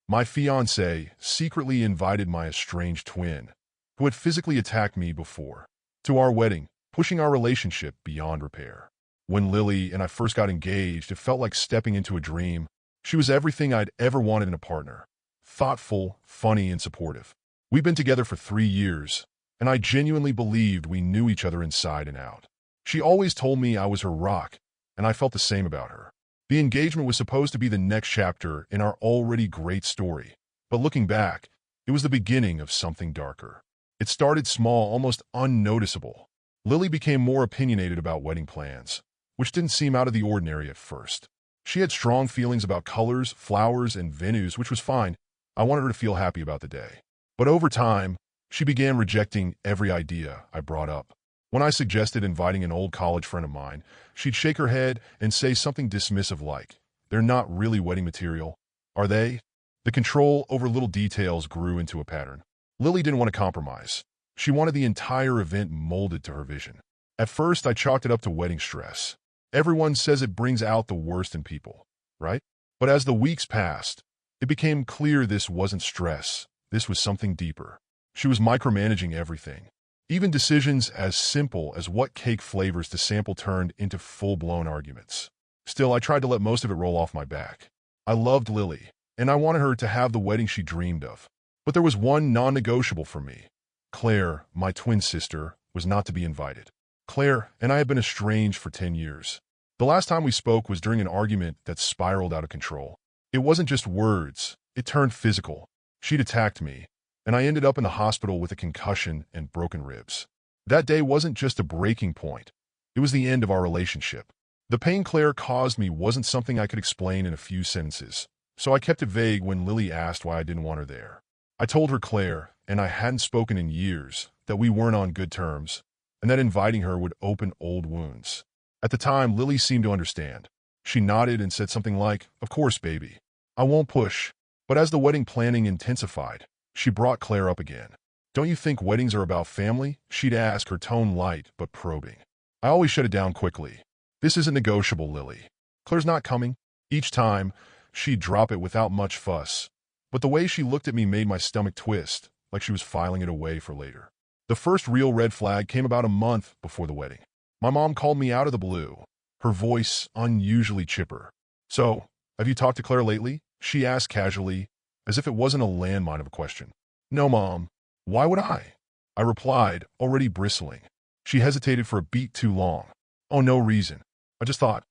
My fiancée secretly invited my estranged twin, who had physically attacked me before, to our wedding, pushing our relationship beyond repair. When Lily and I first got engaged, it felt like stepping into a dream. She was everything I'd ever wanted in a partner. Thoughtful, funny, and supportive. We've been together for 3 years, and I genuinely believed we knew each other inside and out. She always told me I was her rock, and I felt the same about her. The engagement was supposed to be the next chapter in our already great story, but looking back, it was the beginning of something darker. It started small, almost unnoticeable. Lily became more opinionated about wedding plans, which didn't seem out of the ordinary at first. She had strong feelings about colors, flowers, and venues, which was fine. I wanted her to feel happy about the day. But over time, she began rejecting every idea I brought up. When I suggested inviting an old college friend of mine, she'd shake her head and say something dismissive like, "They're not really wedding material, are they?" The control over little details grew into a pattern. Lily didn't want to compromise. She wanted the entire event molded to her vision. At first, I chalked it up to wedding stress. Everyone says it brings out the worst in people, right? But as the weeks passed, it became clear this wasn't stress. This was something deeper. She was micromanaging everything. Even decisions as simple as what cake flavors to sample turned into full-blown arguments. Still, I tried to let most of it roll off my back. I loved Lily, and I wanted her to have the wedding she dreamed of. But there was one non-negotiable for me. Claire, my twin sister, was not to be invited. Claire and I had been estranged for 10 years. The last time we spoke was during an argument that spiraled out of control. It wasn't just words, it turned physical. She'd attacked me, and I ended up in the hospital with a concussion and broken ribs. That day wasn't just a breaking point. It was the end of our relationship. The pain Claire caused me wasn't something I could explain in a few sentences, so I kept it vague when Lily asked why I didn't want her there. I told her Claire, and I hadn't spoken in years, that we weren't on good terms, and that inviting her would open old wounds. At the time, Lily seemed to understand. She nodded and said something like, "Of course, baby. I won't push." But as the wedding planning intensified, she brought Claire up again. "Don't you think weddings are about family?" she'd ask, her tone light but probing. I always shut it down quickly. "This isn't negotiable, Lily. Claire's not coming." Each time, she'd drop it without much fuss. But the way she looked at me made my stomach twist, like she was filing it away for later. The first real red flag came about a month before the wedding. My mom called me out of the blue, her voice unusually chipper. "So, have you talked to Claire lately?" she asked casually, as if it wasn't a landmine of a question. "No, Mom. Why would I?" I replied, already bristling. She hesitated for a beat too long. "Oh, no reason. I just thought,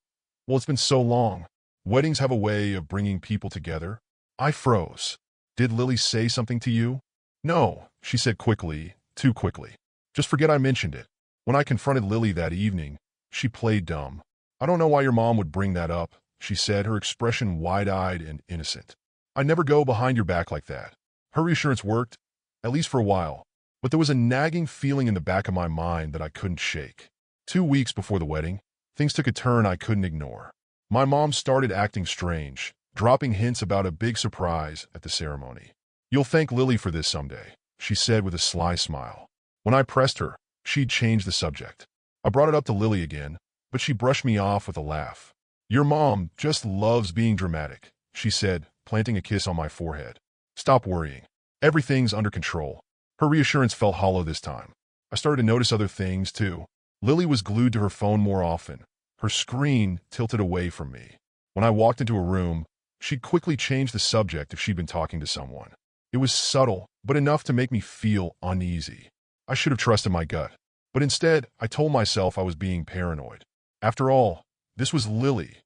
well, it's been so long. Weddings have a way of bringing people together." I froze. "Did Lily say something to you?" "No," she said quickly, too quickly. "Just forget I mentioned it." When I confronted Lily that evening, she played dumb. "I don't know why your mom would bring that up," she said, her expression wide-eyed and innocent. "I never go behind your back like that." Her reassurance worked, at least for a while, but there was a nagging feeling in the back of my mind that I couldn't shake. 2 weeks before the wedding, things took a turn I couldn't ignore. My mom started acting strange, dropping hints about a big surprise at the ceremony. "You'll thank Lily for this someday," she said with a sly smile. When I pressed her, she'd changed the subject. I brought it up to Lily again, but she brushed me off with a laugh. "Your mom just loves being dramatic," she said, planting a kiss on my forehead. "Stop worrying. Everything's under control." Her reassurance felt hollow this time. I started to notice other things, too. Lily was glued to her phone more often, her screen tilted away from me. When I walked into a room, she'd quickly change the subject if she'd been talking to someone. It was subtle, but enough to make me feel uneasy. I should have trusted my gut, but instead, I told myself I was being paranoid. After all, this was Lily,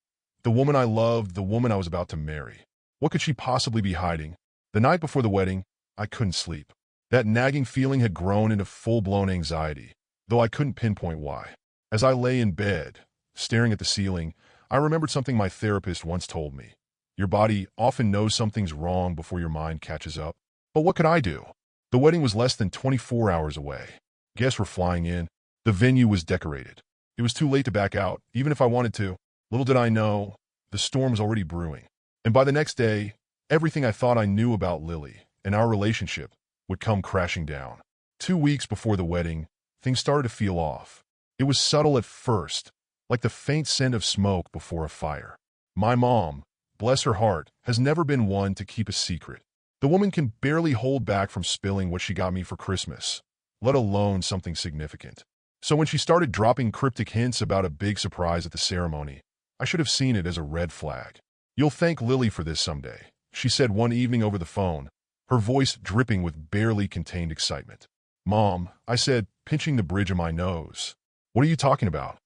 the woman I loved, the woman I was about to marry. What could she possibly be hiding? The night before the wedding, I couldn't sleep. That nagging feeling had grown into full-blown anxiety, though I couldn't pinpoint why. As I lay in bed, staring at the ceiling, I remembered something my therapist once told me. Your body often knows something's wrong before your mind catches up. But what could I do? The wedding was less than 24 hours away. Guests were flying in. The venue was decorated. It was too late to back out, even if I wanted to. Little did I know, the storm was already brewing. And by the next day, everything I thought I knew about Lily and our relationship would come crashing down. 2 weeks before the wedding, things started to feel off. It was subtle at first, like the faint scent of smoke before a fire. My mom, bless her heart, has never been one to keep a secret. The woman can barely hold back from spilling what she got me for Christmas, let alone something significant. So when she started dropping cryptic hints about a big surprise at the ceremony, I should have seen it as a red flag. "You'll thank Lily for this someday," she said one evening over the phone, her voice dripping with barely contained excitement. "Mom," I said, pinching the bridge of my nose. "What are you talking about?"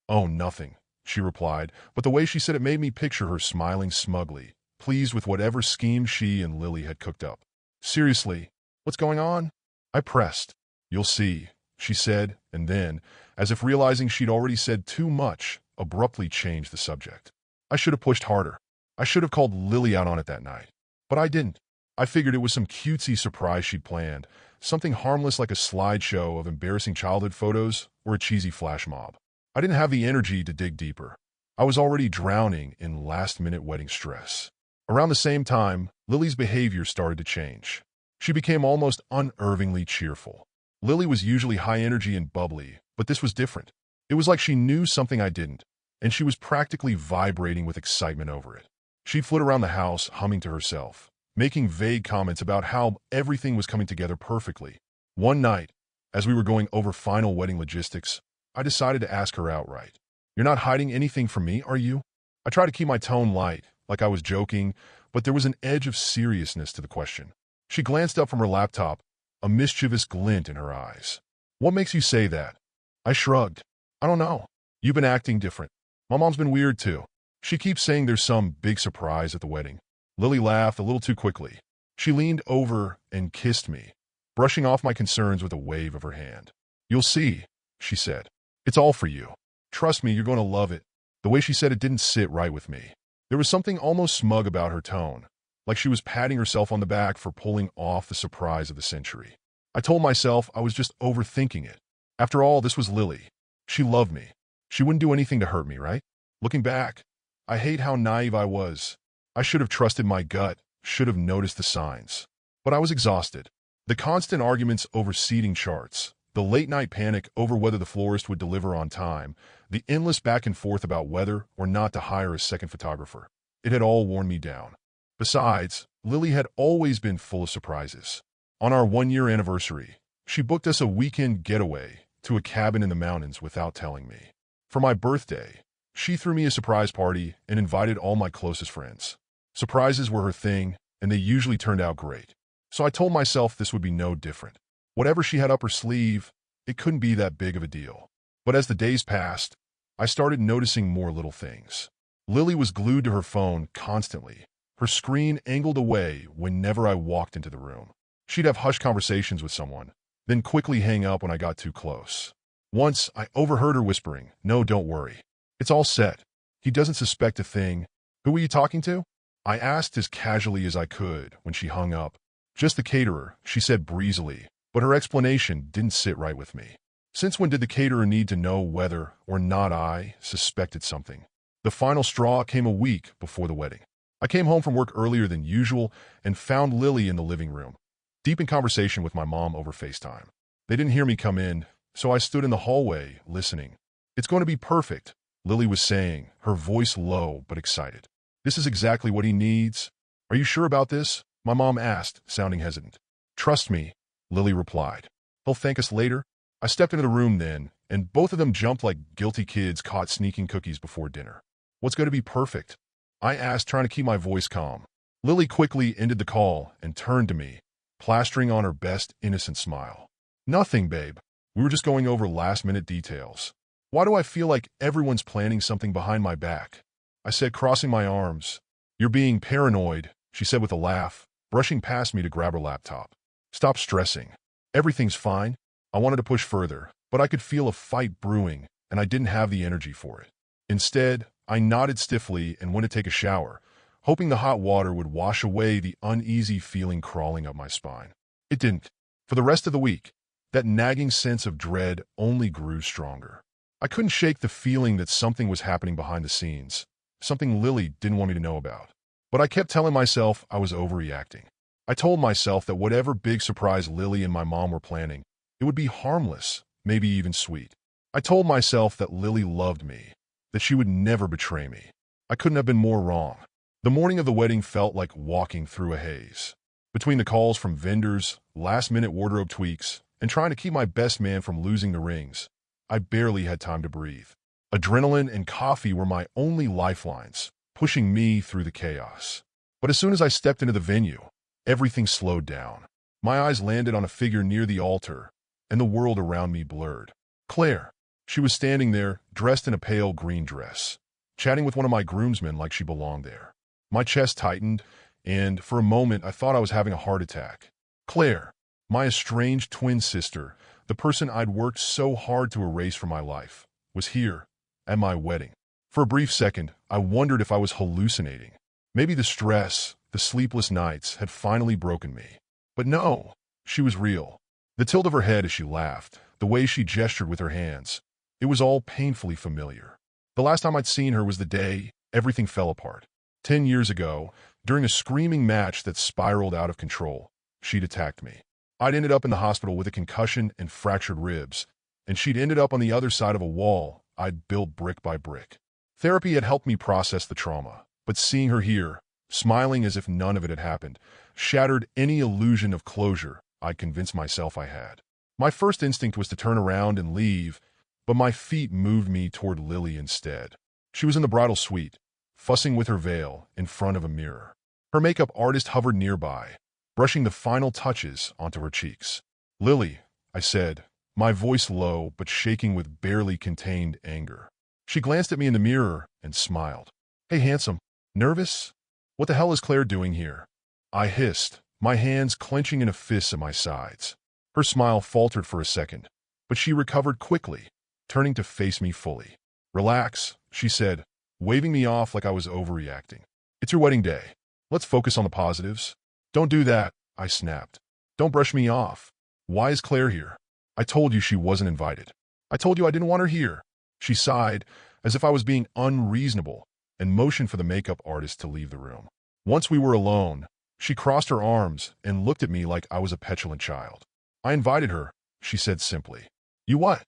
"Oh, nothing," she replied, but the way she said it made me picture her smiling smugly, pleased with whatever scheme she and Lily had cooked up. "Seriously, what's going on?" I pressed. "You'll see," she said, and then, as if realizing she'd already said too much, abruptly changed the subject. I should have pushed harder. I should have called Lily out on it that night. But I didn't. I figured it was some cutesy surprise she'd planned, something harmless like a slideshow of embarrassing childhood photos or a cheesy flash mob. I didn't have the energy to dig deeper. I was already drowning in last-minute wedding stress. Around the same time, Lily's behavior started to change. She became almost unnervingly cheerful. Lily was usually high energy and bubbly, but this was different. It was like she knew something I didn't, and she was practically vibrating with excitement over it. She'd flit around the house, humming to herself, making vague comments about how everything was coming together perfectly. One night, as we were going over final wedding logistics, I decided to ask her outright. "You're not hiding anything from me, are you?" I tried to keep my tone light, like I was joking, but there was an edge of seriousness to the question. She glanced up from her laptop, a mischievous glint in her eyes. "What makes you say that?" I shrugged. "I don't know. You've been acting different. My mom's been weird too. She keeps saying there's some big surprise at the wedding." Lily laughed a little too quickly. She leaned over and kissed me, brushing off my concerns with a wave of her hand. "You'll see," she said. "It's all for you. Trust me, you're going to love it." The way she said it didn't sit right with me. There was something almost smug about her tone, like she was patting herself on the back for pulling off the surprise of the century. I told myself I was just overthinking it. After all, this was Lily. She loved me. She wouldn't do anything to hurt me, right? Looking back, I hate how naive I was. I should have trusted my gut, should have noticed the signs. But I was exhausted. The constant arguments over seating charts, the late-night panic over whether the florist would deliver on time, the endless back and forth about whether or not to hire a second photographer. It had all worn me down. Besides, Lily had always been full of surprises. On our one-year anniversary, she booked us a weekend getaway to a cabin in the mountains without telling me. For my birthday, she threw me a surprise party and invited all my closest friends. Surprises were her thing, and they usually turned out great. So I told myself this would be no different. Whatever she had up her sleeve, it couldn't be that big of a deal. But as the days passed, I started noticing more little things. Lily was glued to her phone constantly, her screen angled away whenever I walked into the room. She'd have hushed conversations with someone, then quickly hang up when I got too close. Once, I overheard her whispering, "No, don't worry. It's all set. He doesn't suspect a thing. Who were you talking to?" I asked as casually as I could when she hung up. "Just the caterer," she said breezily, but her explanation didn't sit right with me. Since when did the caterer need to know whether or not I suspected something? The final straw came a week before the wedding. I came home from work earlier than usual and found Lily in the living room, deep in conversation with my mom over FaceTime. They didn't hear me come in, so I stood in the hallway, listening. "It's going to be perfect," Lily was saying, her voice low but excited. "This is exactly what he needs." "Are you sure about this?" my mom asked, sounding hesitant. "Trust me," Lily replied. "He'll thank us later." I stepped into the room then, and both of them jumped like guilty kids caught sneaking cookies before dinner. "What's going to be perfect?" I asked, trying to keep my voice calm. Lily quickly ended the call and turned to me, plastering on her best innocent smile. "Nothing, babe. We were just going over last-minute details." "Why do I feel like everyone's planning something behind my back?" I said, crossing my arms. "You're being paranoid," she said with a laugh, brushing past me to grab her laptop. "Stop stressing. Everything's fine." I wanted to push further, but I could feel a fight brewing, and I didn't have the energy for it. Instead, I nodded stiffly and went to take a shower, hoping the hot water would wash away the uneasy feeling crawling up my spine. It didn't. For the rest of the week, that nagging sense of dread only grew stronger. I couldn't shake the feeling that something was happening behind the scenes, something Lily didn't want me to know about. But I kept telling myself I was overreacting. I told myself that whatever big surprise Lily and my mom were planning, it would be harmless, maybe even sweet. I told myself that Lily loved me, that she would never betray me. I couldn't have been more wrong. The morning of the wedding felt like walking through a haze. Between the calls from vendors, last-minute wardrobe tweaks, and trying to keep my best man from losing the rings, I barely had time to breathe. Adrenaline and coffee were my only lifelines, pushing me through the chaos. But as soon as I stepped into the venue, everything slowed down. My eyes landed on a figure near the altar, and the world around me blurred. Claire. She was standing there, dressed in a pale green dress, chatting with one of my groomsmen like she belonged there. My chest tightened, and for a moment I thought I was having a heart attack. Claire, my estranged twin sister, the person I'd worked so hard to erase from my life, was here, at my wedding. For a brief second, I wondered if I was hallucinating. Maybe the stress, the sleepless nights, had finally broken me. But no, she was real. The tilt of her head as she laughed, the way she gestured with her hands, it was all painfully familiar. The last time I'd seen her was the day everything fell apart. 10 years ago, during a screaming match that spiraled out of control, she'd attacked me. I'd ended up in the hospital with a concussion and fractured ribs, and she'd ended up on the other side of a wall I'd built brick by brick. Therapy had helped me process the trauma, but seeing her here, smiling as if none of it had happened, shattered any illusion of closure I'd convinced myself I had. My first instinct was to turn around and leave, but my feet moved me toward Lily instead. She was in the bridal suite, fussing with her veil in front of a mirror. Her makeup artist hovered nearby, brushing the final touches onto her cheeks. "Lily," I said, my voice low but shaking with barely contained anger. She glanced at me in the mirror and smiled. "Hey, handsome. Nervous? What the hell is Claire doing here?" I hissed, my hands clenching in a fist at my sides. Her smile faltered for a second, but she recovered quickly, turning to face me fully. "Relax," she said, waving me off like I was overreacting. "It's your wedding day. Let's focus on the positives." "Don't do that," I snapped. "Don't brush me off. Why is Claire here? I told you she wasn't invited. I told you I didn't want her here." She sighed, as if I was being unreasonable, and motioned for the makeup artist to leave the room. Once we were alone, she crossed her arms and looked at me like I was a petulant child. "I invited her," she said simply. "You what?"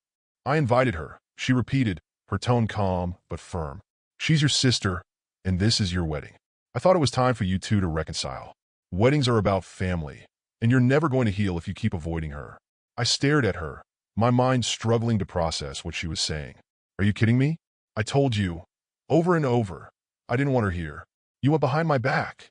"I invited her," she repeated, her tone calm but firm. "She's your sister, and this is your wedding. I thought it was time for you two to reconcile. Weddings are about family, and you're never going to heal if you keep avoiding her." I stared at her, my mind struggling to process what she was saying. "Are you kidding me? I told you, over and over, I didn't want her here. You went behind my back."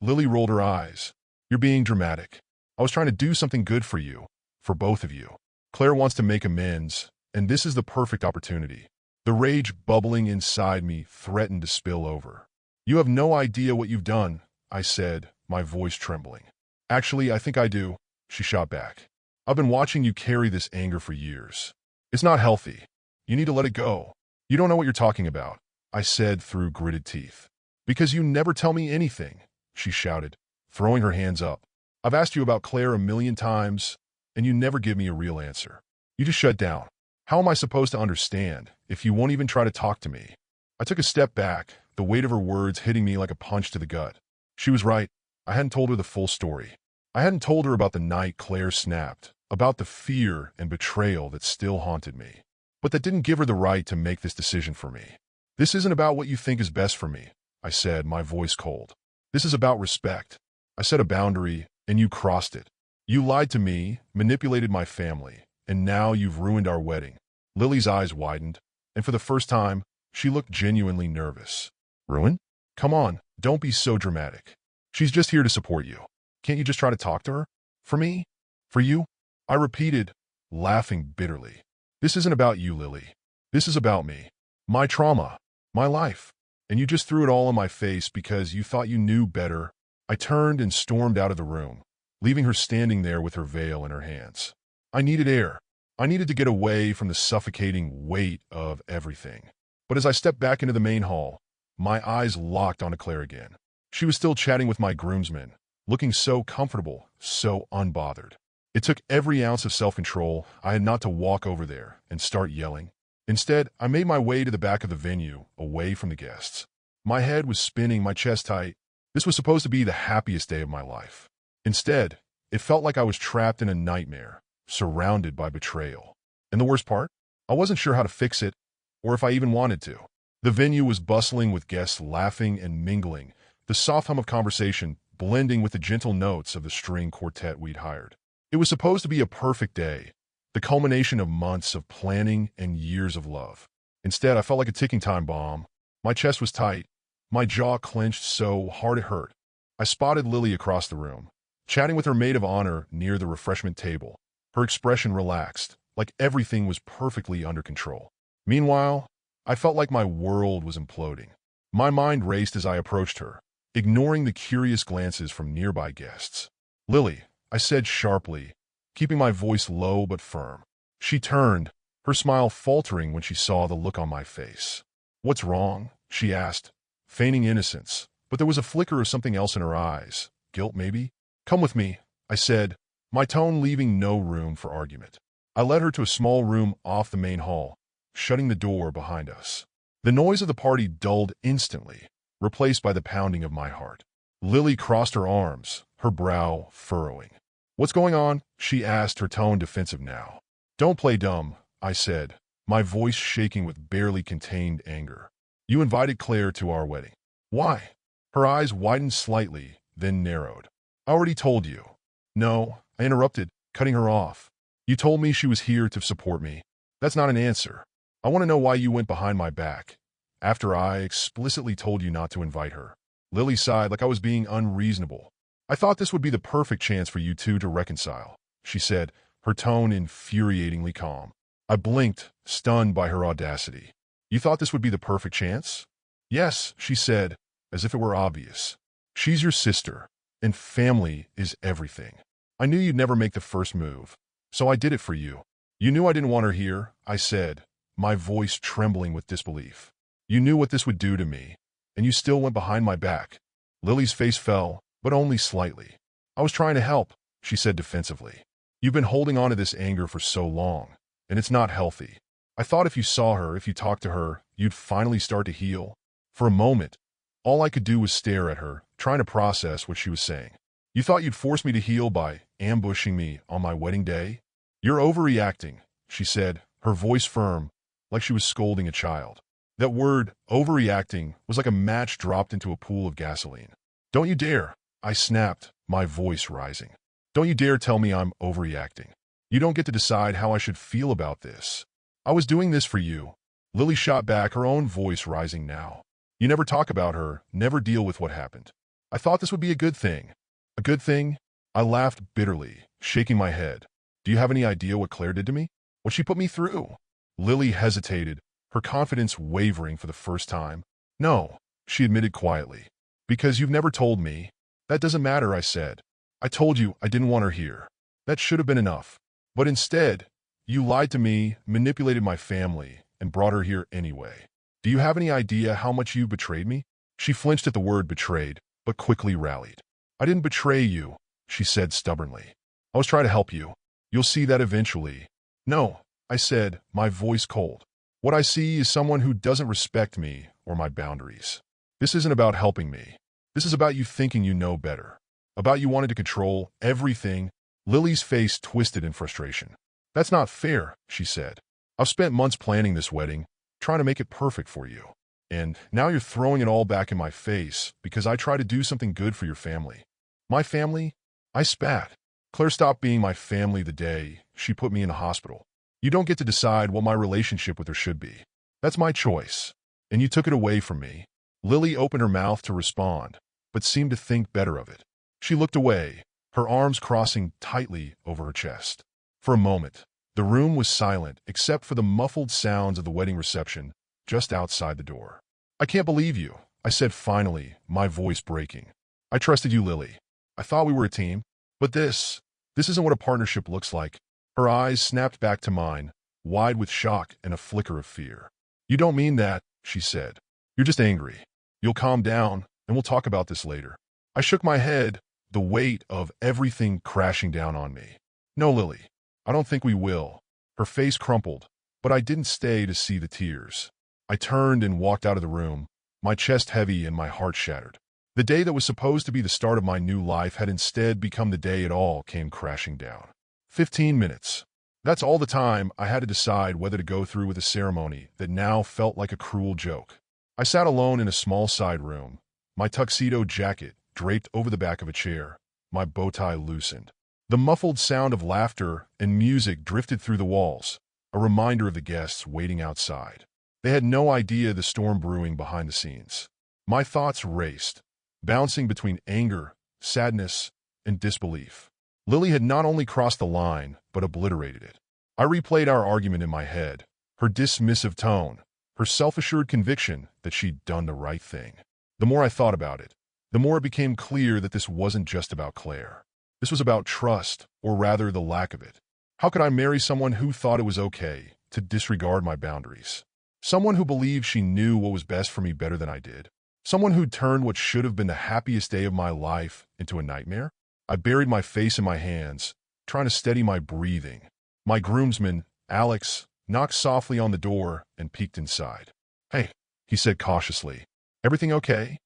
Lily rolled her eyes. "You're being dramatic. I was trying to do something good for you, for both of you. Claire wants to make amends, and this is the perfect opportunity." The rage bubbling inside me threatened to spill over. "You have no idea what you've done," I said, my voice trembling. "Actually, I think I do," she shot back. "I've been watching you carry this anger for years. It's not healthy. You need to let it go." "You don't know what you're talking about," I said through gritted teeth. "Because you never tell me anything," she shouted, throwing her hands up. "I've asked you about Claire a million times, and you never give me a real answer. You just shut down. How am I supposed to understand if you won't even try to talk to me?" I took a step back, the weight of her words hitting me like a punch to the gut. She was right. I hadn't told her the full story. I hadn't told her about the night Claire snapped, about the fear and betrayal that still haunted me. But that didn't give her the right to make this decision for me. "This isn't about what you think is best for me," I said, my voice cold. "This is about respect. I set a boundary, and you crossed it. You lied to me, manipulated my family, and now you've ruined our wedding." Lily's eyes widened, and for the first time, she looked genuinely nervous. "Ruin? Come on, don't be so dramatic. She's just here to support you. Can't you just try to talk to her? For me? For you?" I repeated, laughing bitterly. "This isn't about you, Lily. This is about me. My trauma. My life. And you just threw it all in my face because you thought you knew better." I turned and stormed out of the room, leaving her standing there with her veil in her hands. I needed air. I needed to get away from the suffocating weight of everything. But as I stepped back into the main hall, my eyes locked onto Claire again. She was still chatting with my groomsmen, looking so comfortable, so unbothered. It took every ounce of self-control I had not to walk over there and start yelling. Instead, I made my way to the back of the venue, away from the guests. My head was spinning, my chest tight. This was supposed to be the happiest day of my life. Instead, it felt like I was trapped in a nightmare, surrounded by betrayal. And the worst part? I wasn't sure how to fix it, or if I even wanted to. The venue was bustling with guests laughing and mingling, the soft hum of conversation blending with the gentle notes of the string quartet we'd hired. It was supposed to be a perfect day, the culmination of months of planning and years of love. Instead, I felt like a ticking time bomb. My chest was tight, my jaw clenched so hard it hurt. I spotted Lily across the room, chatting with her maid of honor near the refreshment table. Her expression relaxed, like everything was perfectly under control. Meanwhile, I felt like my world was imploding. My mind raced as I approached her, ignoring the curious glances from nearby guests. "Lily," I said sharply, keeping my voice low but firm. She turned, her smile faltering when she saw the look on my face. "What's wrong?" she asked, feigning innocence, but there was a flicker of something else in her eyes. Guilt, maybe? "Come with me," I said, my tone leaving no room for argument. I led her to a small room off the main hall, shutting the door behind us. The noise of the party dulled instantly, replaced by the pounding of my heart. Lily crossed her arms, her brow furrowing. "What's going on?" she asked, her tone defensive now. "Don't play dumb," I said, my voice shaking with barely contained anger. "You invited Claire to our wedding." "Why?" Her eyes widened slightly, then narrowed. "I already told you." "No," I interrupted, cutting her off. "You told me she was here to support me. That's not an answer. I want to know why you went behind my back, after I explicitly told you not to invite her." Lily sighed like I was being unreasonable. "I thought this would be the perfect chance for you two to reconcile," she said, her tone infuriatingly calm. I blinked, stunned by her audacity. "You thought this would be the perfect chance?" "Yes," she said, as if it were obvious. "She's your sister, and family is everything. I knew you'd never make the first move, so I did it for you." "You knew I didn't want her here," I said, my voice trembling with disbelief. "You knew what this would do to me, and you still went behind my back." Lily's face fell, but only slightly. "I was trying to help," she said defensively. "You've been holding on to this anger for so long, and it's not healthy. I thought if you saw her, if you talked to her, you'd finally start to heal." For a moment, all I could do was stare at her, trying to process what she was saying. "You thought you'd force me to heal by ambushing me on my wedding day?" "You're overreacting," she said, her voice firm, like she was scolding a child. That word, overreacting, was like a match dropped into a pool of gasoline. "Don't you dare," I snapped, my voice rising. "Don't you dare tell me I'm overreacting. You don't get to decide how I should feel about this. I was doing this for you." Lily shot back, her own voice rising now. "You never talk about her, never deal with what happened. I thought this would be a good thing." "A good thing?" I laughed bitterly, shaking my head. "Do you have any idea what Claire did to me? What she put me through?" Lily hesitated, her confidence wavering for the first time. "No," she admitted quietly. "Because you've never told me." "That doesn't matter," I said. "I told you I didn't want her here. That should have been enough. But instead, you lied to me, manipulated my family, and brought her here anyway. Do you have any idea how much you betrayed me?" She flinched at the word betrayed, but quickly rallied. "I didn't betray you," she said stubbornly. "I was trying to help you. You'll see that eventually." "No," I said, my voice cold. "What I see is someone who doesn't respect me or my boundaries. This isn't about helping me. This is about you thinking you know better. About you wanting to control everything." Lily's face twisted in frustration. "That's not fair," she said. "I've spent months planning this wedding, trying to make it perfect for you. And now you're throwing it all back in my face because I try to do something good for your family." "My family?" I spat. "Claire stopped being my family the day she put me in the hospital. You don't get to decide what my relationship with her should be. That's my choice. And you took it away from me." Lily opened her mouth to respond, but seemed to think better of it. She looked away, her arms crossing tightly over her chest. For a moment, the room was silent except for the muffled sounds of the wedding reception just outside the door. "I can't believe you," I said finally, my voice breaking. "I trusted you, Lily. I thought we were a team. But this isn't what a partnership looks like." Her eyes snapped back to mine, wide with shock and a flicker of fear. "You don't mean that," she said. "You're just angry. You'll calm down, and we'll talk about this later." I shook my head, the weight of everything crashing down on me. "No, Lily, I don't think we will." Her face crumpled, but I didn't stay to see the tears. I turned and walked out of the room, my chest heavy and my heart shattered. The day that was supposed to be the start of my new life had instead become the day it all came crashing down. 15 minutes. That's all the time I had to decide whether to go through with a ceremony that now felt like a cruel joke. I sat alone in a small side room, my tuxedo jacket draped over the back of a chair, my bow tie loosened. The muffled sound of laughter and music drifted through the walls, a reminder of the guests waiting outside. They had no idea the storm brewing behind the scenes. My thoughts raced, bouncing between anger, sadness, and disbelief. Lily had not only crossed the line, but obliterated it. I replayed our argument in my head, her dismissive tone, her self-assured conviction that she'd done the right thing. The more I thought about it, the more it became clear that this wasn't just about Claire. This was about trust, or rather the lack of it. How could I marry someone who thought it was okay to disregard my boundaries? Someone who believed she knew what was best for me better than I did? Someone who turned what should have been the happiest day of my life into a nightmare? I buried my face in my hands, trying to steady my breathing. My groomsman, Alex, knocked softly on the door and peeked inside. "Hey," he said cautiously. "Everything okay?"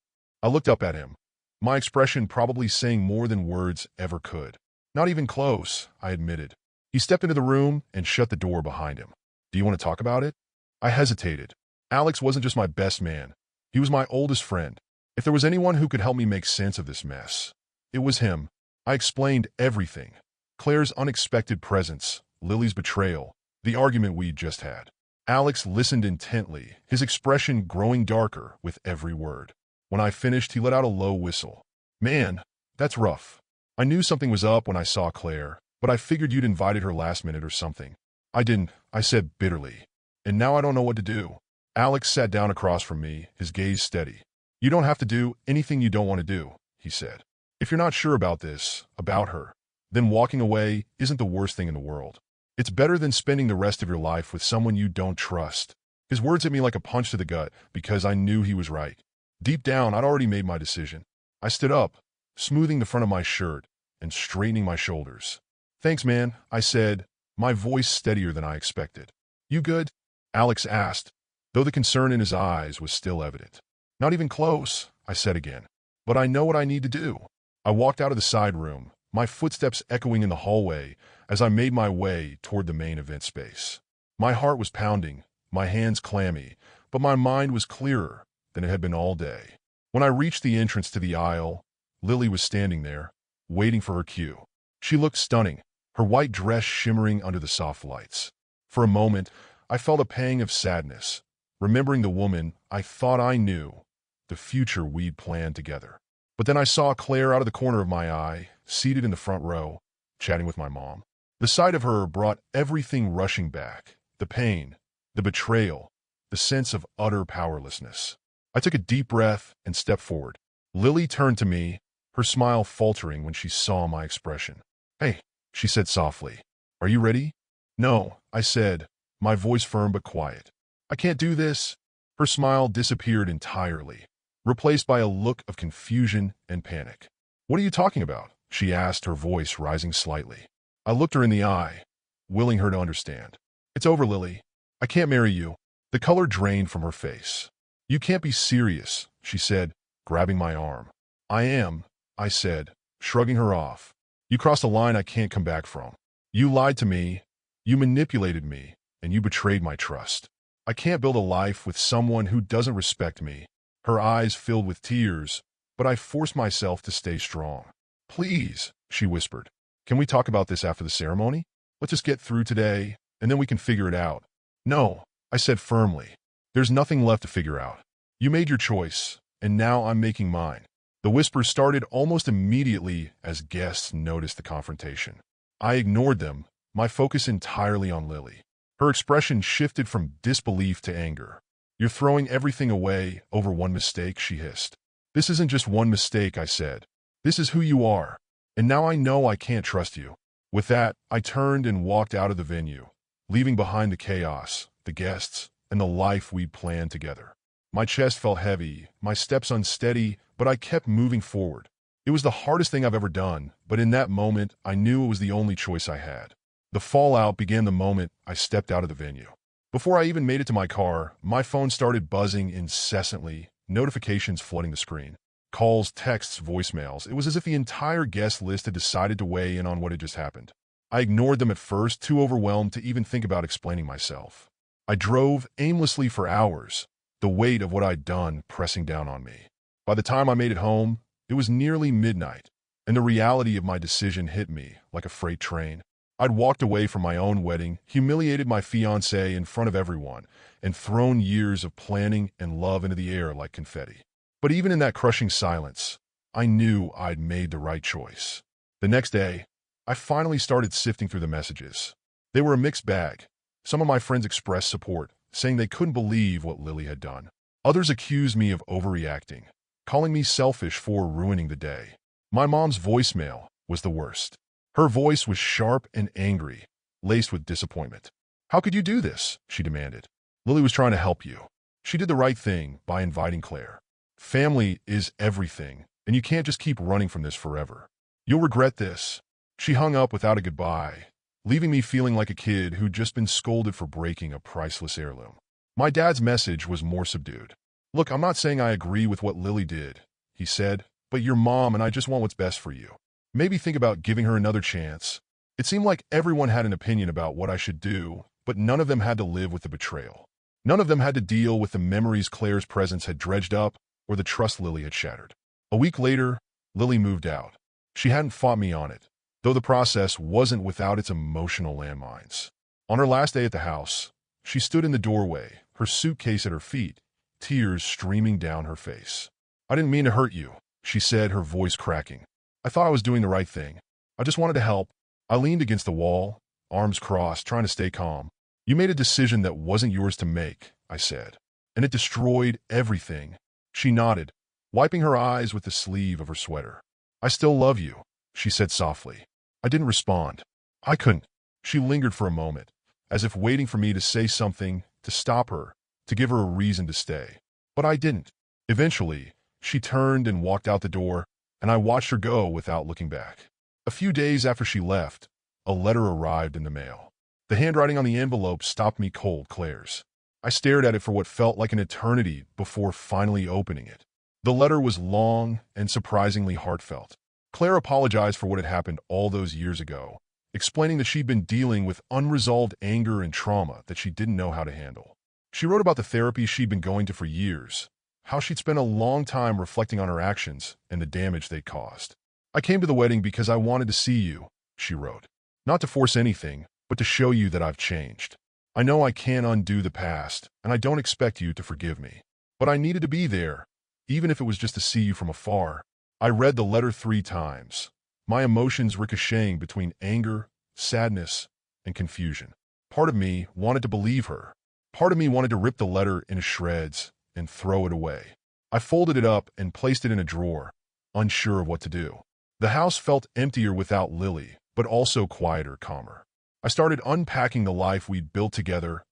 I looked up at him, my expression probably saying more than words ever could. "Not even close," I admitted. He stepped into the room and shut the door behind him. "Do you want to talk about it?" I hesitated. Alex wasn't just my best man. He was my oldest friend. If there was anyone who could help me make sense of this mess, it was him. I explained everything. Claire's unexpected presence, Lily's betrayal, the argument we'd just had. Alex listened intently, his expression growing darker with every word. When I finished, he let out a low whistle. "Man, that's rough. I knew something was up when I saw Claire, but I figured you'd invited her last minute or something." "I didn't," I said bitterly. "And now I don't know what to do." Alex sat down across from me, his gaze steady. "You don't have to do anything you don't want to do," he said. "If you're not sure about this, about her, then walking away isn't the worst thing in the world. It's better than spending the rest of your life with someone you don't trust." His words hit me like a punch to the gut because I knew he was right. Deep down, I'd already made my decision. I stood up, smoothing the front of my shirt and straightening my shoulders. "Thanks, man," I said, my voice steadier than I expected. "You good?" Alex asked, though the concern in his eyes was still evident. "Not even close," I said again. "But I know what I need to do." I walked out of the side room, my footsteps echoing in the hallway as I made my way toward the main event space. My heart was pounding, my hands clammy, but my mind was clearer than it had been all day. When I reached the entrance to the aisle, Lily was standing there, waiting for her cue. She looked stunning, her white dress shimmering under the soft lights. For a moment, I felt a pang of sadness, remembering the woman I thought I knew, the future we'd planned together. But then I saw Claire out of the corner of my eye, seated in the front row, chatting with my mom. The sight of her brought everything rushing back, the pain, the betrayal, the sense of utter powerlessness. I took a deep breath and stepped forward. Lily turned to me, her smile faltering when she saw my expression. "Hey," she said softly. "Are you ready?" "No," I said, my voice firm but quiet. "I can't do this." Her smile disappeared entirely, replaced by a look of confusion and panic. "What are you talking about?" she asked, her voice rising slightly. I looked her in the eye, willing her to understand. "It's over, Lily. I can't marry you." The color drained from her face. "You can't be serious," she said, grabbing my arm. "I am," I said, shrugging her off. "You crossed a line I can't come back from. You lied to me, you manipulated me, and you betrayed my trust. I can't build a life with someone who doesn't respect me." Her eyes filled with tears, but I forced myself to stay strong. "Please," she whispered. "Can we talk about this after the ceremony? Let's just get through today, and then we can figure it out." "No," I said firmly. "There's nothing left to figure out. You made your choice, and now I'm making mine." The whispers started almost immediately as guests noticed the confrontation. I ignored them, my focus entirely on Lily. Her expression shifted from disbelief to anger. "You're throwing everything away over one mistake," she hissed. "This isn't just one mistake," I said. "This is who you are, and now I know I can't trust you." With that, I turned and walked out of the venue, leaving behind the chaos, the guests, and the life we'd planned together. My chest felt heavy, my steps unsteady, but I kept moving forward. It was the hardest thing I've ever done, but in that moment, I knew it was the only choice I had. The fallout began the moment I stepped out of the venue. Before I even made it to my car, my phone started buzzing incessantly, notifications flooding the screen. Calls, texts, voicemails. It was as if the entire guest list had decided to weigh in on what had just happened. I ignored them at first, too overwhelmed to even think about explaining myself. I drove aimlessly for hours, the weight of what I'd done pressing down on me. By the time I made it home, it was nearly midnight, and the reality of my decision hit me like a freight train. I'd walked away from my own wedding, humiliated my fiancée in front of everyone, and thrown years of planning and love into the air like confetti. But even in that crushing silence, I knew I'd made the right choice. The next day, I finally started sifting through the messages. They were a mixed bag. Some of my friends expressed support, saying they couldn't believe what Lily had done. Others accused me of overreacting, calling me selfish for ruining the day. My mom's voicemail was the worst. Her voice was sharp and angry, laced with disappointment. "How could you do this?" she demanded. "Lily was trying to help you. She did the right thing by inviting Claire. Family is everything, and you can't just keep running from this forever. You'll regret this." She hung up without a goodbye, leaving me feeling like a kid who'd just been scolded for breaking a priceless heirloom. My dad's message was more subdued. "Look, I'm not saying I agree with what Lily did," he said, "but you're mom and I just want what's best for you. Maybe think about giving her another chance." It seemed like everyone had an opinion about what I should do, but none of them had to live with the betrayal. None of them had to deal with the memories Claire's presence had dredged up or the trust Lily had shattered. A week later, Lily moved out. She hadn't fought me on it, though the process wasn't without its emotional landmines. On her last day at the house, she stood in the doorway, her suitcase at her feet, tears streaming down her face. "I didn't mean to hurt you," she said, her voice cracking. "I thought I was doing the right thing. I just wanted to help." I leaned against the wall, arms crossed, trying to stay calm. "You made a decision that wasn't yours to make," I said, "and it destroyed everything." She nodded, wiping her eyes with the sleeve of her sweater. "I still love you," she said softly. I didn't respond. I couldn't. She lingered for a moment, as if waiting for me to say something, to stop her, to give her a reason to stay. But I didn't. Eventually, she turned and walked out the door, and I watched her go without looking back. A few days after she left, a letter arrived in the mail. The handwriting on the envelope stopped me cold, Claire's. I stared at it for what felt like an eternity before finally opening it. The letter was long and surprisingly heartfelt. Claire apologized for what had happened all those years ago, explaining that she'd been dealing with unresolved anger and trauma that she didn't know how to handle. She wrote about the therapy she'd been going to for years, how she'd spent a long time reflecting on her actions and the damage they'd caused. "I came to the wedding because I wanted to see you," she wrote. "Not to force anything, but to show you that I've changed. I know I can't undo the past, and I don't expect you to forgive me. But I needed to be there, even if it was just to see you from afar." I read the letter 3 times, my emotions ricocheting between anger, sadness, and confusion. Part of me wanted to believe her. Part of me wanted to rip the letter into shreds and throw it away. I folded it up and placed it in a drawer, unsure of what to do. The house felt emptier without Lily, but also quieter, calmer. I started unpacking the life we'd built together,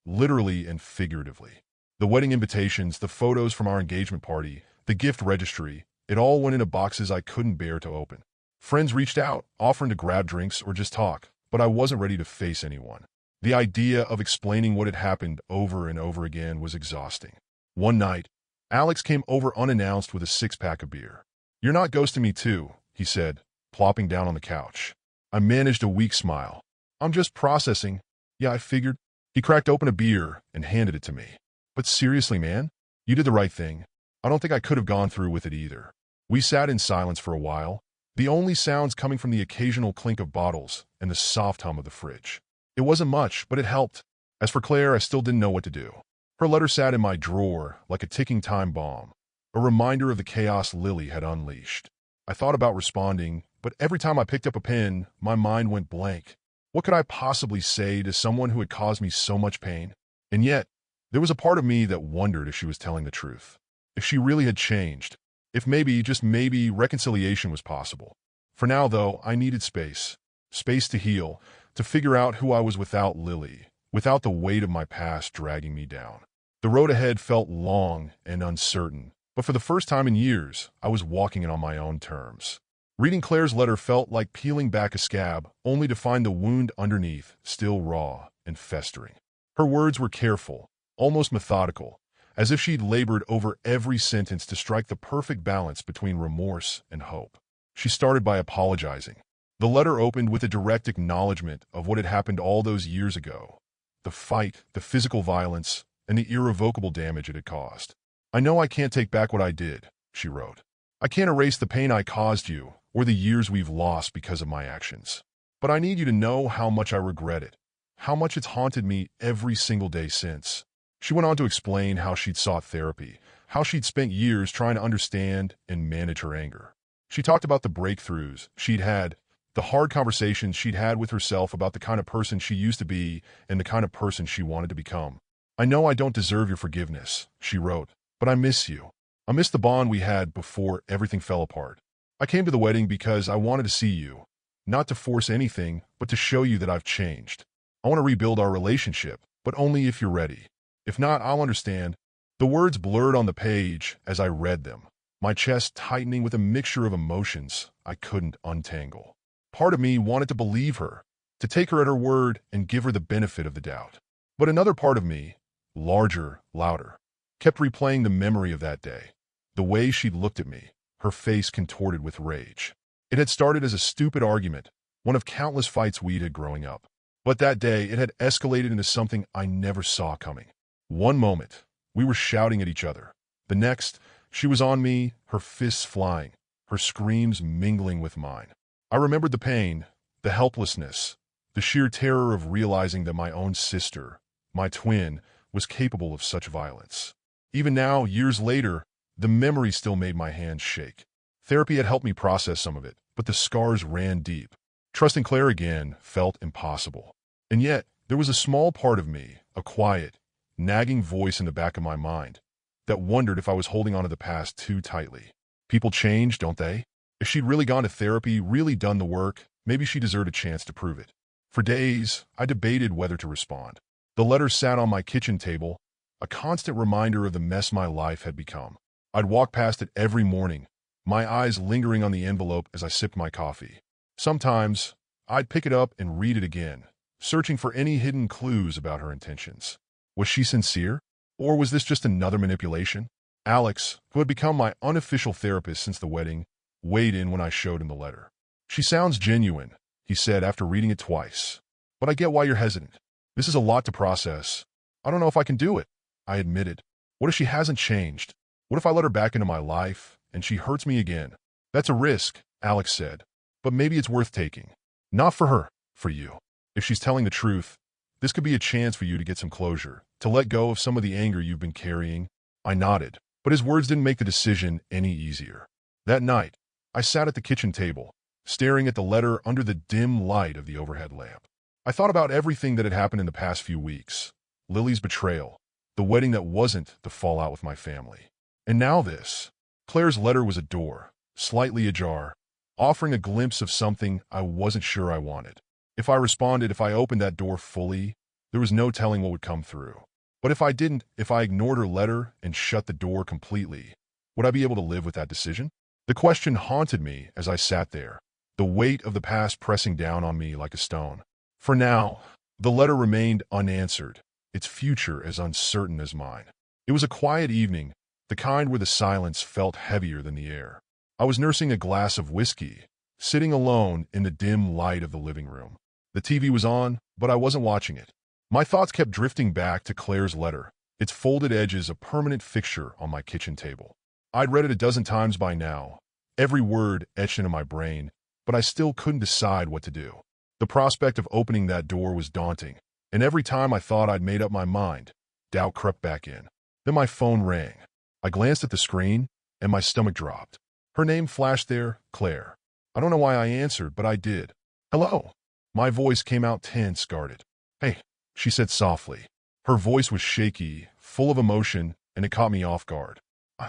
literally and figuratively. The wedding invitations, the photos from our engagement party, the gift registry, it all went into boxes I couldn't bear to open. Friends reached out, offering to grab drinks or just talk, but I wasn't ready to face anyone. The idea of explaining what had happened over and over again was exhausting. One night, Alex came over unannounced with a 6-pack of beer. "You're not ghosting me too," he said, plopping down on the couch. I managed a weak smile. "I'm just processing." "Yeah, I figured." He cracked open a beer and handed it to me. "But seriously, man, you did the right thing. I don't think I could have gone through with it either." We sat in silence for a while, the only sounds coming from the occasional clink of bottles and the soft hum of the fridge. It wasn't much, but it helped. As for Claire, I still didn't know what to do. Her letter sat in my drawer like a ticking time bomb, a reminder of the chaos Lily had unleashed. I thought about responding, but every time I picked up a pen, my mind went blank. What could I possibly say to someone who had caused me so much pain? And yet, there was a part of me that wondered if she was telling the truth. If she really had changed. If maybe, just maybe, reconciliation was possible. For now, though, I needed space. Space to heal, to figure out who I was without Lily, without the weight of my past dragging me down. The road ahead felt long and uncertain, but for the first time in years, I was walking it on my own terms. Reading Claire's letter felt like peeling back a scab, only to find the wound underneath still raw and festering. Her words were careful, almost methodical, as if she'd labored over every sentence to strike the perfect balance between remorse and hope. She started by apologizing. The letter opened with a direct acknowledgement of what had happened all those years ago. The fight, the physical violence, and the irrevocable damage it had caused. "I know I can't take back what I did," she wrote. I can't erase the pain I caused you or the years we've lost because of my actions. But I need you to know how much I regret it, how much it's haunted me every single day since. She went on to explain how she'd sought therapy, how she'd spent years trying to understand and manage her anger. She talked about the breakthroughs she'd had, the hard conversations she'd had with herself about the kind of person she used to be and the kind of person she wanted to become. I know I don't deserve your forgiveness, she wrote, but I miss you. I miss the bond we had before everything fell apart. I came to the wedding because I wanted to see you, not to force anything, but to show you that I've changed. I want to rebuild our relationship, but only if you're ready. If not, I'll understand. The words blurred on the page as I read them, my chest tightening with a mixture of emotions I couldn't untangle. Part of me wanted to believe her, to take her at her word and give her the benefit of the doubt. But another part of me, larger, louder, kept replaying the memory of that day, the way she'd looked at me, her face contorted with rage. It had started as a stupid argument, one of countless fights we'd had growing up. But that day, it had escalated into something I never saw coming. One moment, we were shouting at each other. The next, she was on me, her fists flying, her screams mingling with mine. I remembered the pain, the helplessness, the sheer terror of realizing that my own sister, my twin, was capable of such violence. Even now, years later, the memory still made my hands shake. Therapy had helped me process some of it, but the scars ran deep. Trusting Claire again felt impossible. And yet, there was a small part of me, a quiet, nagging voice in the back of my mind, that wondered if I was holding on to the past too tightly. People change, don't they? If she'd really gone to therapy, really done the work, maybe she deserved a chance to prove it. For days, I debated whether to respond. The letter sat on my kitchen table, a constant reminder of the mess my life had become. I'd walk past it every morning, my eyes lingering on the envelope as I sipped my coffee. Sometimes, I'd pick it up and read it again, searching for any hidden clues about her intentions. Was she sincere? Or was this just another manipulation? Alex, who had become my unofficial therapist since the wedding, weighed in when I showed him the letter. She sounds genuine, he said after reading it twice. But I get why you're hesitant. This is a lot to process. I don't know if I can do it, I admitted. What if she hasn't changed? What if I let her back into my life and she hurts me again? That's a risk, Alex said. But maybe it's worth taking. Not for her, for you. If she's telling the truth, this could be a chance for you to get some closure, to let go of some of the anger you've been carrying. I nodded, but his words didn't make the decision any easier. That night, I sat at the kitchen table, staring at the letter under the dim light of the overhead lamp. I thought about everything that had happened in the past few weeks. Lily's betrayal, the wedding that wasn't the fallout with my family. And now this. Claire's letter was a door, slightly ajar, offering a glimpse of something I wasn't sure I wanted. If I responded, if I opened that door fully, there was no telling what would come through. But if I didn't, if I ignored her letter and shut the door completely, would I be able to live with that decision? The question haunted me as I sat there, the weight of the past pressing down on me like a stone. For now, the letter remained unanswered, its future as uncertain as mine. It was a quiet evening, the kind where the silence felt heavier than the air. I was nursing a glass of whiskey, sitting alone in the dim light of the living room. The TV was on, but I wasn't watching it. My thoughts kept drifting back to Claire's letter, its folded edges a permanent fixture on my kitchen table. I'd read it a dozen times by now, every word etched into my brain, but I still couldn't decide what to do. The prospect of opening that door was daunting, and every time I thought I'd made up my mind, doubt crept back in. Then my phone rang. I glanced at the screen, and my stomach dropped. Her name flashed there, Claire. I don't know why I answered, but I did. Hello. My voice came out tense, guarded. Hey, she said softly. Her voice was shaky, full of emotion, and it caught me off guard.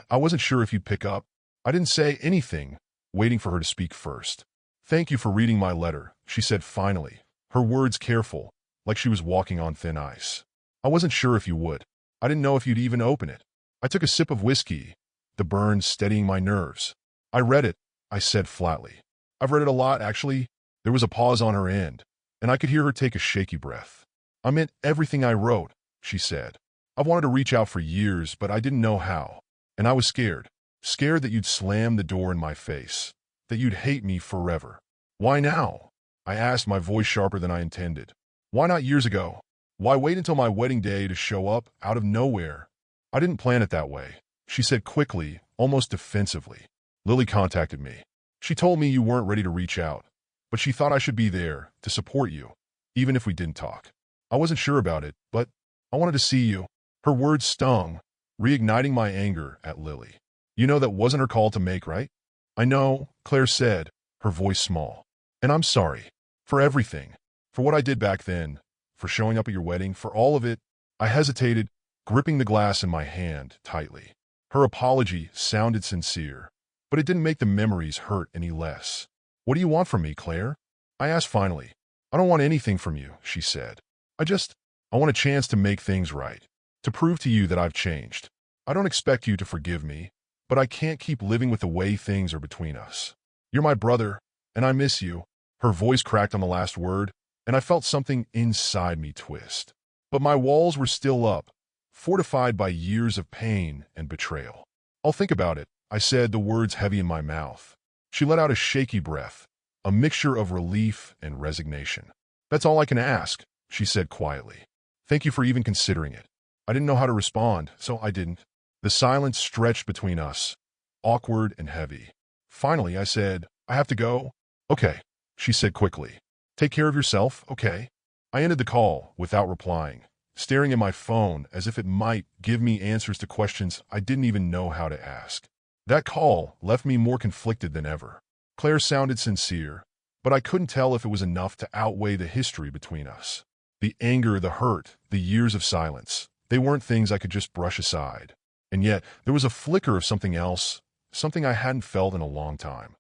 I wasn't sure if you'd pick up. I didn't say anything, waiting for her to speak first. Thank you for reading my letter, she said finally, her words careful, like she was walking on thin ice. I wasn't sure if you would. I didn't know if you'd even open it. I took a sip of whiskey, the burn steadying my nerves. I read it, I said flatly. I've read it a lot, actually. There was a pause on her end, and I could hear her take a shaky breath. I meant everything I wrote, she said. I've wanted to reach out for years, but I didn't know how. And I was scared. Scared that you'd slam the door in my face. That you'd hate me forever. Why now? I asked, my voice sharper than I intended. Why not years ago? Why wait until my wedding day to show up out of nowhere? I didn't plan it that way, she said quickly, almost defensively. Lily contacted me. She told me you weren't ready to reach out, but she thought I should be there to support you, even if we didn't talk. I wasn't sure about it, but I wanted to see you. Her words stung, reigniting my anger at Lily. You know that wasn't her call to make, right? I know, Claire said, her voice small. And I'm sorry. For everything. For what I did back then. For showing up at your wedding. For all of it. I hesitated, gripping the glass in my hand tightly. Her apology sounded sincere, but it didn't make the memories hurt any less. What do you want from me, Claire? I asked finally. I don't want anything from you, she said. I want a chance to make things right. To prove to you that I've changed. I don't expect you to forgive me, but I can't keep living with the way things are between us. You're my brother, and I miss you. Her voice cracked on the last word, and I felt something inside me twist. But my walls were still up, fortified by years of pain and betrayal. I'll think about it, I said, the words heavy in my mouth. She let out a shaky breath, a mixture of relief and resignation. That's all I can ask, she said quietly. Thank you for even considering it. I didn't know how to respond, so I didn't. The silence stretched between us, awkward and heavy. Finally, I said, I have to go. Okay, she said quickly. Take care of yourself, okay? I ended the call without replying, staring at my phone as if it might give me answers to questions I didn't even know how to ask. That call left me more conflicted than ever. Claire sounded sincere, but I couldn't tell if it was enough to outweigh the history between us. The anger, the hurt, the years of silence, they weren't things I could just brush aside. And yet, there was a flicker of something else, something I hadn't felt in a long time.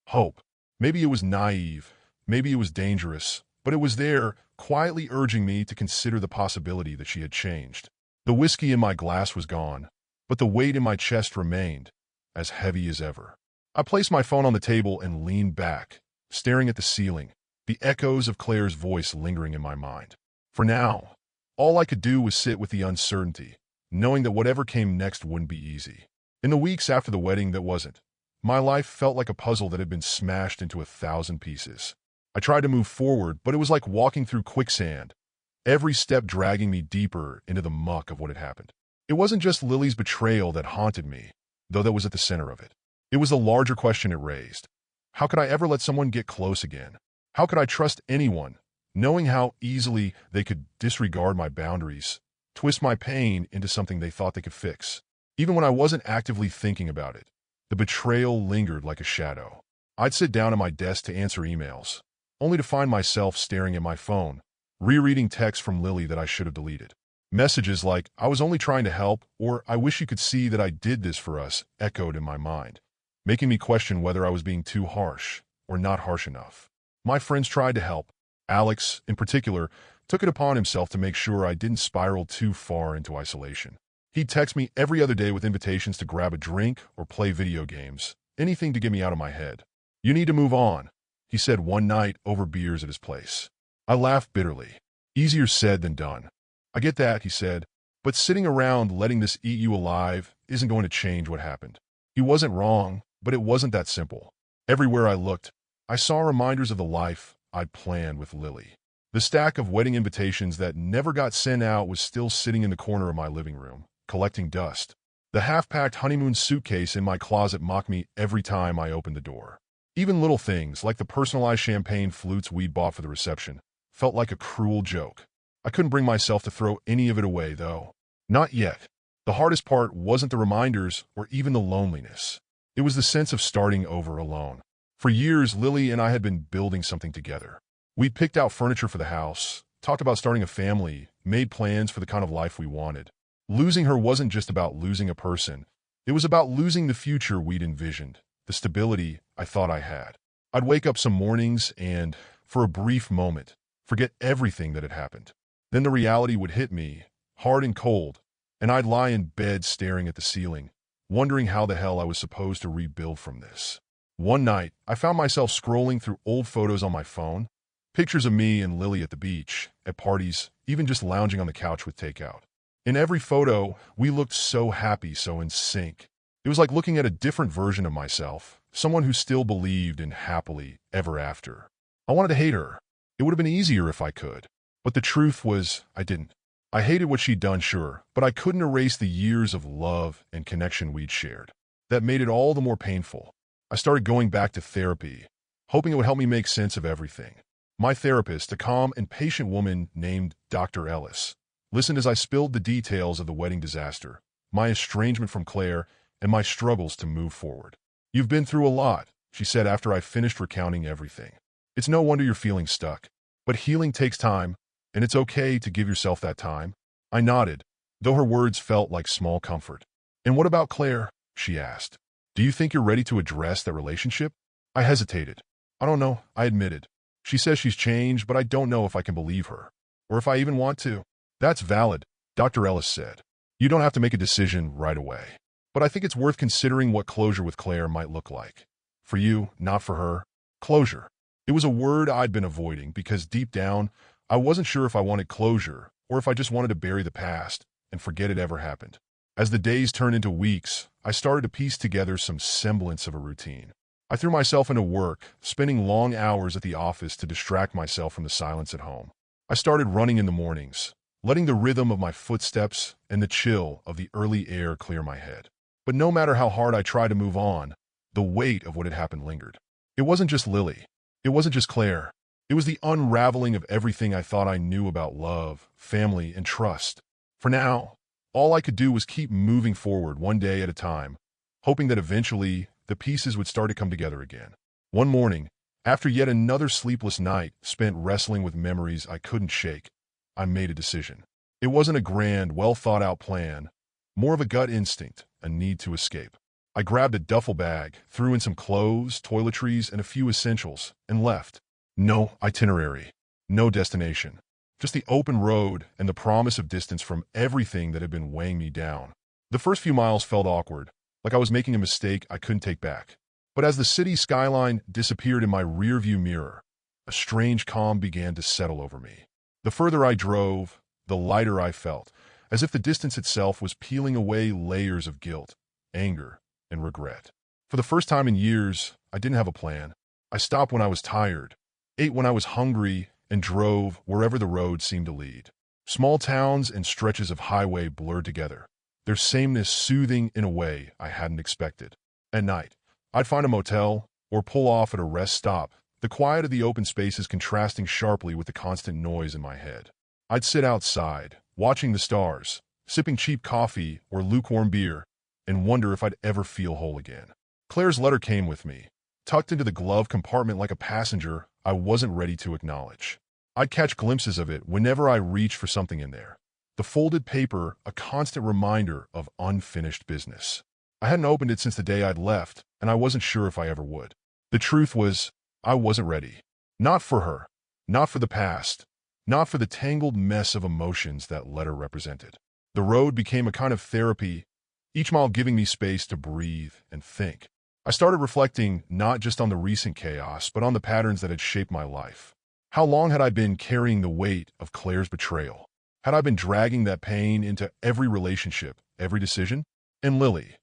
Hope. Maybe it was naive, maybe it was dangerous, but it was there, quietly urging me to consider the possibility that she had changed. The whiskey in my glass was gone, but the weight in my chest remained, as heavy as ever. I placed my phone on the table and leaned back, staring at the ceiling, the echoes of Claire's voice lingering in my mind. For now, all I could do was sit with the uncertainty, knowing that whatever came next wouldn't be easy. In the weeks after the wedding that wasn't, my life felt like a puzzle that had been smashed into 1,000 pieces. I tried to move forward, but it was like walking through quicksand, every step dragging me deeper into the muck of what had happened. It wasn't just Lily's betrayal that haunted me, though that was at the center of it. It was the larger question it raised. How could I ever let someone get close again? How could I trust anyone, knowing how easily they could disregard my boundaries, twist my pain into something they thought they could fix? Even when I wasn't actively thinking about it, the betrayal lingered like a shadow. I'd sit down at my desk to answer emails, only to find myself staring at my phone, rereading texts from Lily that I should have deleted. Messages like, I was only trying to help, or I wish you could see that I did this for us, echoed in my mind, making me question whether I was being too harsh or not harsh enough. My friends tried to help. Alex, in particular, took it upon himself to make sure I didn't spiral too far into isolation. He'd text me every other day with invitations to grab a drink or play video games, anything to get me out of my head. You need to move on, he said one night over beers at his place. I laughed bitterly. Easier said than done. I get that, he said, but sitting around letting this eat you alive isn't going to change what happened. He wasn't wrong, but it wasn't that simple. Everywhere I looked, I saw reminders of the life I'd planned with Lily. The stack of wedding invitations that never got sent out was still sitting in the corner of my living room, collecting dust. The half-packed honeymoon suitcase in my closet mocked me every time I opened the door. Even little things, like the personalized champagne flutes we'd bought for the reception, felt like a cruel joke. I couldn't bring myself to throw any of it away, though. Not yet. The hardest part wasn't the reminders or even the loneliness. It was the sense of starting over alone. For years, Lily and I had been building something together. We'd picked out furniture for the house, talked about starting a family, made plans for the kind of life we wanted. Losing her wasn't just about losing a person. It was about losing the future we'd envisioned, the stability I thought I had. I'd wake up some mornings and, for a brief moment, forget everything that had happened. Then the reality would hit me, hard and cold, and I'd lie in bed staring at the ceiling, wondering how the hell I was supposed to rebuild from this. One night, I found myself scrolling through old photos on my phone, pictures of me and Lily at the beach, at parties, even just lounging on the couch with takeout. In every photo, we looked so happy, so in sync. It was like looking at a different version of myself, someone who still believed in happily ever after. I wanted to hate her. It would have been easier if I could. But the truth was, I didn't. I hated what she'd done, sure, but I couldn't erase the years of love and connection we'd shared. That made it all the more painful. I started going back to therapy, hoping it would help me make sense of everything. My therapist, a calm and patient woman named Dr. Ellis, listened as I spilled the details of the wedding disaster, my estrangement from Claire, and my struggles to move forward. "You've been through a lot," she said after I finished recounting everything. "It's no wonder you're feeling stuck. But healing takes time, and it's okay to give yourself that time." I nodded, though her words felt like small comfort. "And what about Claire?" she asked. "Do you think you're ready to address that relationship?" I hesitated. "I don't know," I admitted. "She says she's changed, but I don't know if I can believe her, or if I even want to." "That's valid," Dr. Ellis said. "You don't have to make a decision right away. But I think it's worth considering what closure with Claire might look like. For you, not for her. Closure. It was a word I'd been avoiding because deep down, I wasn't sure if I wanted closure or if I just wanted to bury the past and forget it ever happened. As the days turned into weeks, I started to piece together some semblance of a routine. I threw myself into work, spending long hours at the office to distract myself from the silence at home. I started running in the mornings, letting the rhythm of my footsteps and the chill of the early air clear my head. But no matter how hard I tried to move on, the weight of what had happened lingered. It wasn't just Lily. It wasn't just Claire. It was the unraveling of everything I thought I knew about love, family, and trust. For now, all I could do was keep moving forward one day at a time, hoping that eventually the pieces would start to come together again. One morning, after yet another sleepless night spent wrestling with memories I couldn't shake, I made a decision. It wasn't a grand, well-thought-out plan, more of a gut instinct, a need to escape. I grabbed a duffel bag, threw in some clothes, toiletries, and a few essentials, and left. No itinerary, no destination, just the open road and the promise of distance from everything that had been weighing me down. The first few miles felt awkward, like I was making a mistake I couldn't take back. But as the city skyline disappeared in my rearview mirror, a strange calm began to settle over me. The further I drove, the lighter I felt, as if the distance itself was peeling away layers of guilt, anger, and regret. For the first time in years, I didn't have a plan. I stopped when I was tired, ate when I was hungry, and drove wherever the road seemed to lead. Small towns and stretches of highway blurred together, their sameness soothing in a way I hadn't expected. At night, I'd find a motel or pull off at a rest stop, the quiet of the open spaces contrasting sharply with the constant noise in my head. I'd sit outside, watching the stars, sipping cheap coffee or lukewarm beer, and wonder if I'd ever feel whole again. Claire's letter came with me, tucked into the glove compartment like a passenger I wasn't ready to acknowledge. I'd catch glimpses of it whenever I reached for something in there. The folded paper, a constant reminder of unfinished business. I hadn't opened it since the day I'd left, and I wasn't sure if I ever would. The truth was, I wasn't ready. Not for her, not for the past, not for the tangled mess of emotions that letter represented. The road became a kind of therapy, each mile giving me space to breathe and think. I started reflecting not just on the recent chaos, but on the patterns that had shaped my life. How long had I been carrying the weight of Claire's betrayal? Had I been dragging that pain into every relationship, every decision? And Lily,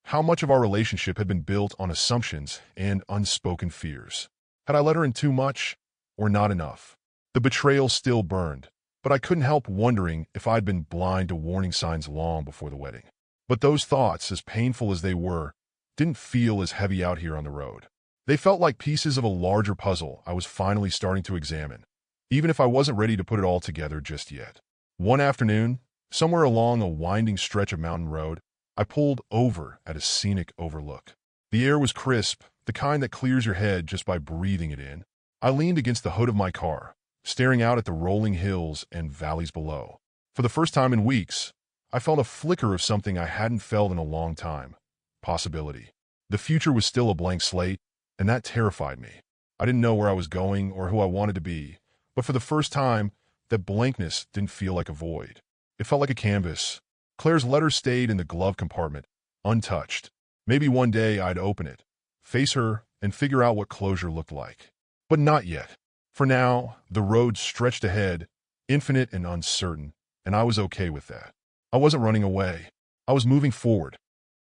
how much of our relationship had been built on assumptions and unspoken fears? Had I let her in too much or not enough? The betrayal still burned, but I couldn't help wondering if I'd been blind to warning signs long before the wedding. But those thoughts, as painful as they were, didn't feel as heavy out here on the road. They felt like pieces of a larger puzzle I was finally starting to examine, even if I wasn't ready to put it all together just yet. One afternoon, somewhere along a winding stretch of mountain road, I pulled over at a scenic overlook. The air was crisp, the kind that clears your head just by breathing it in. I leaned against the hood of my car, staring out at the rolling hills and valleys below. For the first time in weeks, I felt a flicker of something I hadn't felt in a long time. Possibility. The future was still a blank slate, and that terrified me. I didn't know where I was going or who I wanted to be, but for the first time, that blankness didn't feel like a void. It felt like a canvas. Claire's letter stayed in the glove compartment, untouched. Maybe one day I'd open it, face her, and figure out what closure looked like. But not yet. For now, the road stretched ahead, infinite and uncertain, and I was okay with that. I wasn't running away. I was moving forward,